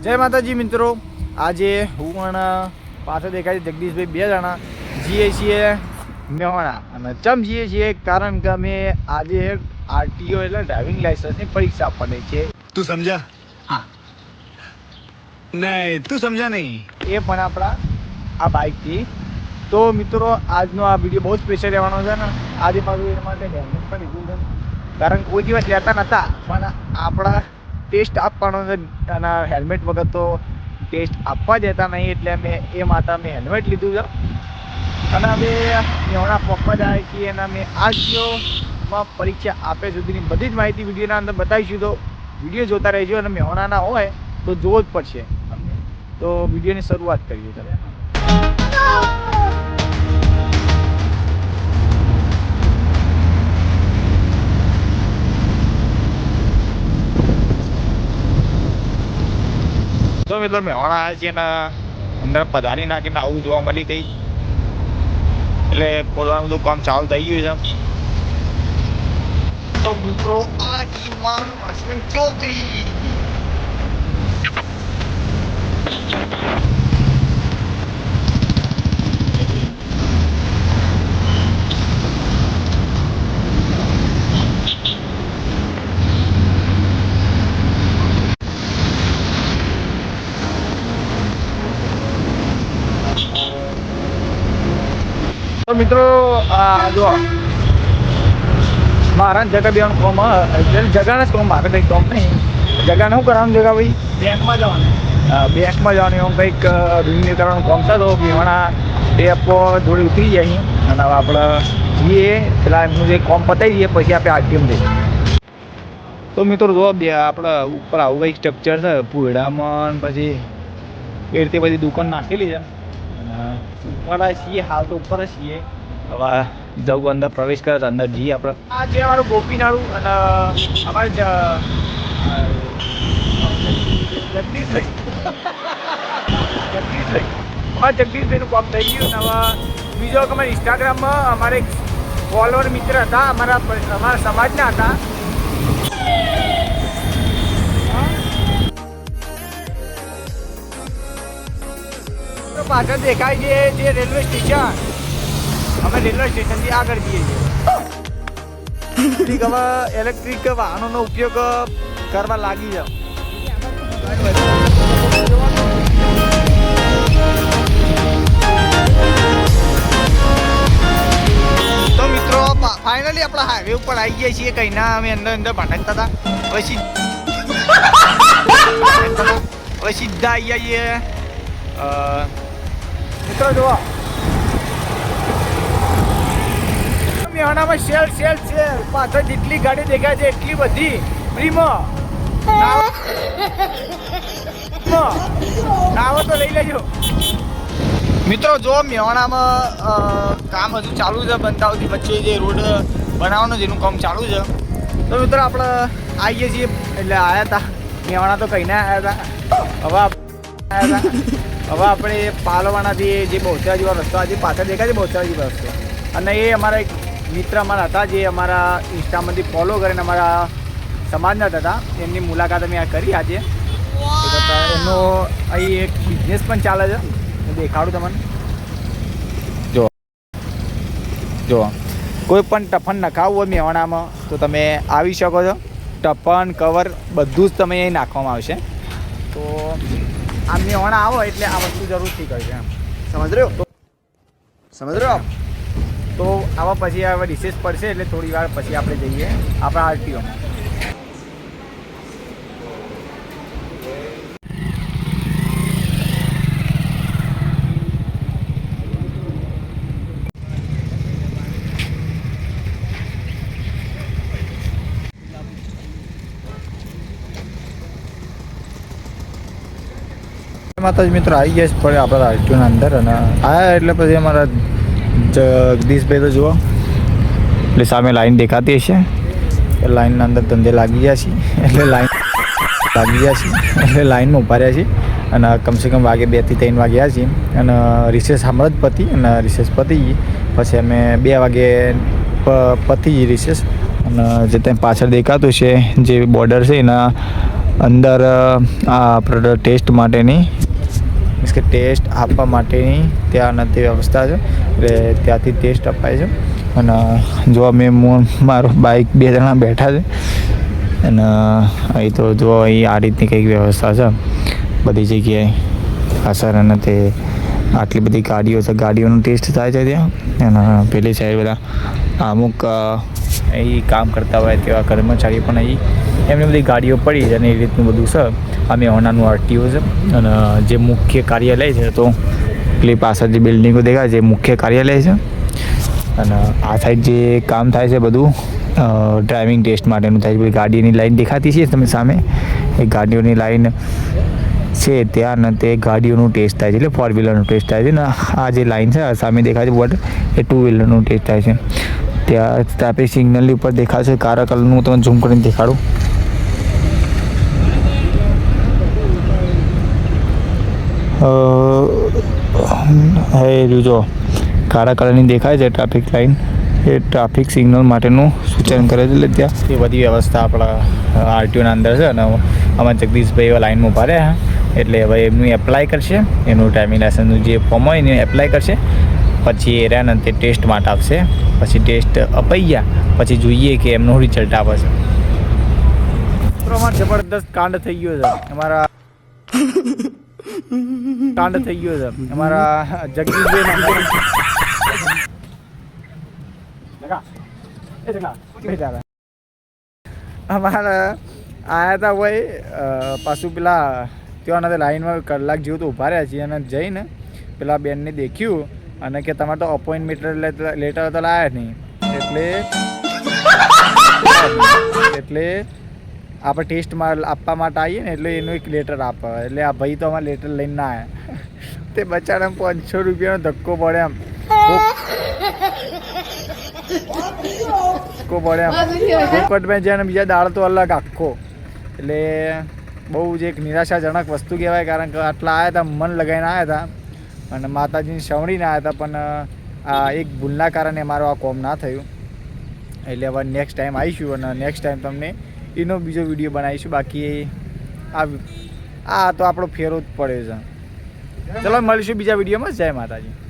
જય માતાજી મિત્રો, આજે હું અને પાછળ દેખાય છે જગદીશભાઈ બે જણા જઈએ છીએ મેહોણા. અને ચમ જઈએ છીએ કારણ કે અમે આજે આરટીઓ એટલે ડ્રાઇવિંગ લાઇસન્સની પરીક્ષા આપવાની છે. તું સમજા? હા. નહીં, તું સમજા નહીં. એ પણ આપણા આ બાઇકથી. તો મિત્રો આજનો આ વિડીયો બહુ સ્પેશિયલ રહેવાનો છે ને. આજે મારું એ માટે હેલ્મેટ પણ લીધું છે કારણ કે કોઈ દિવસ લેતા નહોતા, પણ આપણા ટેસ્ટ આપવાનો છે અને હેલ્મેટ વગર તો ટેસ્ટ આપવા દેતા નહીં, એટલે અમે એ માટે અમે હેલ્મેટ લીધું છે. અને અમે મેહોણા પહોંચવા જાય છીએ અને અમે આજમાં પરીક્ષા આપે સુધીની બધી જ માહિતી વિડીયોના અંદર બતાવીશું. તો વિડીયો જોતા રહેજો અને મેહોણાના હોય તો જોવો જ પડશે. તો વિડીયોની શરૂઆત કરીએ ચાલો. તો મિત્રો મેહોણા આવ્યા છીએ ને અંદર પધારી નાખીને આવું જોવા મળી ગઈ, એટલે ખોલવાનું બધું કામ ચાલુ થઈ ગયું છે. તો મિત્રો આ તો મિત્રો જો મારા જગા બેવાનું કોમ જગાને જ કોમ, મારે કંઈક કોમ નહીં. જગાને શું કરવાનું જગા ભાઈ? બેંકમાં જવાનું. બેંકમાં જવાનું એવું કંઈક રિન્યુ કરવાનું કોમ છે. તો મેહોણા ટેપ જોડે ઉતરી જાય અને હવે આપણે જઈએ પેલા એમનું જે કોમ પતાવી દઈએ પછી આપણે આરટીએમ જઈએ. તો મિત્રો જો બે આપણે ઉપર આવું કંઈક સ્ટ્રક્ચર છે પુડામાં, પછી એ રીતે બધી દુકાન નાખેલી છે. ઉપર છીએ, હાલ તો ઉપર જ છીએ. હવે જવું અંદર પ્રવેશ કરે તો અંદર જઈએ આપણે. આ છે અમારું ગોપીનાળું અને અમારે જગદીશભાઈનું કામ થઈ ગયું. અને હવે બીજો કે અમારે ઇન્સ્ટાગ્રામમાં અમારે એક ફોલોવર મિત્ર હતા, અમારા સમાજના હતા. પાછળ દેખાય છે જે રેલવે સ્ટેશન, અમે રેલવે સ્ટેશનથી આગળ જઈએ છીએ. હવે ઇલેક્ટ્રિક વાહનોનો ઉપયોગ કરવા લાગી જાવ. તો મિત્રો ફાઇનલી આપણા હાઈવે ઉપર આવી ગયા છીએ. કઈ ના અમે અંદર ભટકતા હતા, હવે સીધા આવી જઈએ. મિત્રો જુઓ મેહોણામાં સેલ પાછળ જેટલી ગાડી દેખાય છે એટલી બધી ફ્રીમાં નાવો તો લઈ લેજો. મિત્રો જો મેહોણામાં કામ હજુ ચાલુ છે, બંધાવતી વચ્ચે જે રોડ બનાવવાનો જેનું કામ ચાલુ છે. તો મિત્રો આપણે આવીએ છીએ, એટલે આવ્યા હતા મેહોણા તો કહીને આવ્યા હતા. હવે આપણે પાલવાનાથી જે બહુચરા જેવા રસ્તો આજે પાછળ દેખાય છે, બહુચરા જેવો રસ્તો. અને એ અમારા એક મિત્ર અમારા હતા જે અમારા ઇન્સ્ટામાંથી ફોલો કરીને અમારા સમાજના હતા. એમની મુલાકાત અમે કરી આજે. એમનો અહીં એક બિઝનેસ પણ ચાલે છે, હું દેખાડું તમને. જો કોઈ પણ ટફન નખાવવું હોય મેહોણામાં તો તમે આવી શકો છો. ટફન કવર બધું જ તમે અહીં નાખવામાં આવશે. તો આ મેહોણા આવો એટલે આ વસ્તુ જરૂરથી કરજો એમ, સમજ રહ્યો? તો આવા પછી હવે રિસેસ પડશે એટલે થોડી વાર પછી આપણે જઈએ આપણા આરટીઓમાં. માતાજી મિત્રો આવી ગયા છે પડે આપણા આરટીઓના અંદર. અને આવ્યા એટલે પછી અમારા જગદીશભાઈ તો જુઓ એટલે સામે લાઈન દેખાતી હશે, લાઈનના અંદર ધંધે લાગી ગયા છીએ, એટલે લાઈનમાં ઊભા રહ્યા છીએ. અને કમસે કમ વાગે 2 થી 3 વાગ્યા છીએ. અને રિસેસ હમણાં જ પતી, અને રિસેસ પતી ગઈ પછી અમે 2 વાગે પતી ગઈ રિસેસ. અને જે ત્યાં પાછળ દેખાતું છે જે બોર્ડર છે એના અંદર આપણે ટેસ્ટ માટેની મીન્સ કે ટેસ્ટ આપવા માટેની ત્યાં નથી વ્યવસ્થા છે, એટલે ત્યાંથી ટેસ્ટ અપાય છે. અને જો અમે મારું બાઇક 2 જણા બેઠા છે, અને અહીં તો જો અહીં આ રીતની કંઈક વ્યવસ્થા છે બધી જગ્યાએ. આ સર અને તે આટલી બધી ગાડીઓ છે, ગાડીઓનો ટેસ્ટ થાય છે ત્યાં. અને પેલી સાઈડ બધા અમુક અહીં કામ કરતા હોય તેવા કર્મચારીઓ પણ અહીં એમની બધી ગાડીઓ પડી છે, અને એ રીતનું બધું છે. આ મેહોણાનું આરટીઓ છે, અને જે મુખ્ય કાર્યાલય છે તો પેલી પાછળ જે બિલ્ડિંગો દેખાય છે મુખ્ય કાર્યાલય છે. અને આ સાઈડ જે કામ થાય છે બધું ડ્રાઇવિંગ ટેસ્ટ માટેનું થાય છે. પેલી ગાડીની લાઈન દેખાતી છે તમે સામે, એ ગાડીઓની લાઈન છે ત્યાં ને તે ગાડીઓનું ટેસ્ટ થાય છે, એટલે 4 વ્હીલરનું ટેસ્ટ થાય છે. ને આ જે લાઈન છે સામે દેખાય છે બોર્ડ, એ 2 વ્હીલરનું ટેસ્ટ થાય છે. ત્યાં ટ્રાફિક સિગ્નલની ઉપર દેખાશે કાળા કલરનું, તમને ઝૂમ કરીને દેખાડું. જો કાળા કલરની દેખાય છે ટ્રાફિક લાઈન, એ ટ્રાફિક સિગ્નલ માટેનું સૂચન કરે છે. એટલે ત્યાં એ બધી વ્યવસ્થા આપણા આરટીઓના અંદર છે. અને અમારા જગદીશભાઈ એવા લાઈનમાં ઊભા રહ્યા, એટલે હવે એમનું એપ્લાય કરશે, એનું ડ્રાઇવિંગ લાઇસન્સનું જે ફોર્મ હોય એને એપ્લાય કરશે. પછી એ રહ્યા ને તે ટેસ્ટ માટે આપશે. પછી ટેસ્ટ અપાઈ ગયા પછી જોઈએ કે એમનું રિઝલ્ટ આવે છે. પ્રમાણ જબરદસ્ત કાંડ થઈ ગયો છે અમારા જગદીશભાઈ. અમારા આયા હતા ભાઈ પાછું પેલા ત્યાં લાઈનમાં કલાક જેવું તો ઊભા રહ્યા છીએ, અને જઈને પેલા બેનને દેખ્યું અને કે તમારે તો અપોઇન્ટમેન્ટ લેટર તો લાયા નહીં, એટલે આપણે ટેસ્ટ આપવા માટે આવીએ ને એટલે એનું એક લેટર આપે. એટલે આ ભાઈ તો અમારે લેટર લઈને ના આવ્યા, તે બચારાને 500 રૂપિયાનો ધક્કો પડે એમ. પોપટમાં જાય ને બીજા દાળ તો અલગ આખો. એટલે બહુ જ એક નિરાશાજનક વસ્તુ કહેવાય, કારણ કે આટલા આવ્યા હતા, મન લગાવીને આવ્યા હતા અને માતાજીની સવણીને આવ્યા હતા, પણ આ એક ભૂલના કારણે મારું આ કોમ ના થયું. એટલે હવે નેક્સ્ટ ટાઈમ આવીશું અને નેક્સ્ટ ટાઈમ તમને એનો બીજો વિડીયો બનાવીશું. બાકી આ તો આપણો ફેરો જ પડ્યો છે. ચલો મળીશું બીજા વિડીયોમાં. જય માતાજી.